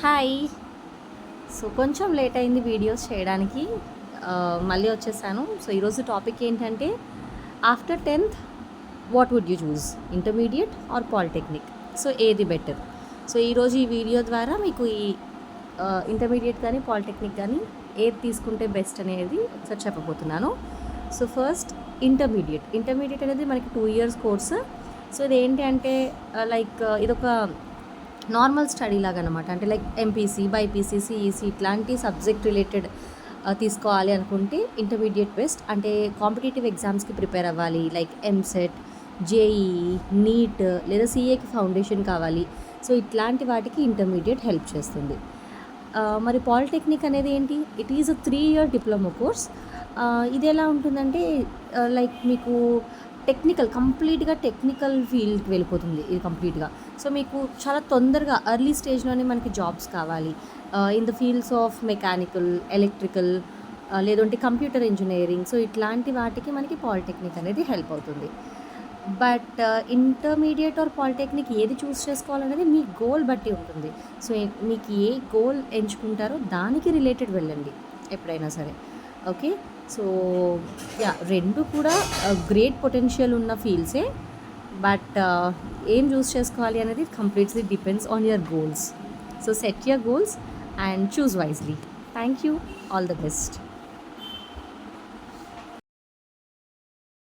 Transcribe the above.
Hi. So కొంచెం late అయింది videos చేయడానికి. మళ్ళీ వచ్చేసాను. సో ఈరోజు టాపిక్ ఏంటంటే after 10th what would you choose, intermediate or polytechnic? So ఏది బెటర్? సో ఈరోజు ఈ వీడియో ద్వారా మీకు ఈ ఇంటర్మీడియట్ కానీ పాలిటెక్నిక్ కానీ ఏది తీసుకుంటే బెస్ట్ అనేది ఒకసారి చెప్పబోతున్నాను. సో ఫస్ట్ ఇంటర్మీడియట్ అనేది మనకి 2 years కోర్స్. సో ఇది ఏంటి అంటే లైక్ ఇదొక నార్మల్ స్టడీ లాగా అనమాట. అంటే లైక్ ఎంపీసీ, బైపీసీ, సిఈసీ ఇట్లాంటి సబ్జెక్ట్ రిలేటెడ్ తీసుకోవాలి అనుకుంటే ఇంటర్మీడియట్ బెస్ట్. అంటే కాంపిటేటివ్ ఎగ్జామ్స్కి ప్రిపేర్ అవ్వాలి, లైక్ ఎంసెట్, జేఈఈ, నీట్ లేదా సిఏకి ఫౌండేషన్ కావాలి. సో ఇట్లాంటి వాటికి ఇంటర్మీడియట్ హెల్ప్ చేస్తుంది. మరి పాలిటెక్నిక్ అనేది ఏంటి? It is a 3-year diploma course. ఇది ఎలా ఉంటుందంటే లైక్ మీకు కంప్లీట్గా టెక్నికల్ ఫీల్డ్కి వెళ్ళిపోతుంది ఇది కంప్లీట్గా. సో మీకు చాలా తొందరగా ఎర్లీ స్టేజ్లోనే మనకి జాబ్స్ కావాలి in the fields of mechanical, electrical, లేదంటే కంప్యూటర్ ఇంజనీరింగ్. సో ఇట్లాంటి వాటికి మనకి పాలిటెక్నిక్ అనేది హెల్ప్ అవుతుంది. బట్ ఇంటర్మీడియట్ ఆర్ పాలిటెక్నిక్ ఏది చూస్ చేసుకోవాలనేది మీ గోల్ బట్టి ఉంటుంది. సో మీకు ఏ గోల్ ఎంచుకుంటారో దానికి రిలేటెడ్ వెళ్ళండి ఎప్పుడైనా సరే. ఓకే, సో రెండు కూడా గ్రేట్ పొటెన్షియల్ ఉన్న ఫీల్డ్సే. బట్ ఏం చూస్ చేసుకోవాలి అనేది completely depends on your goals. So set your goals and choose wisely. Thank you. All the best.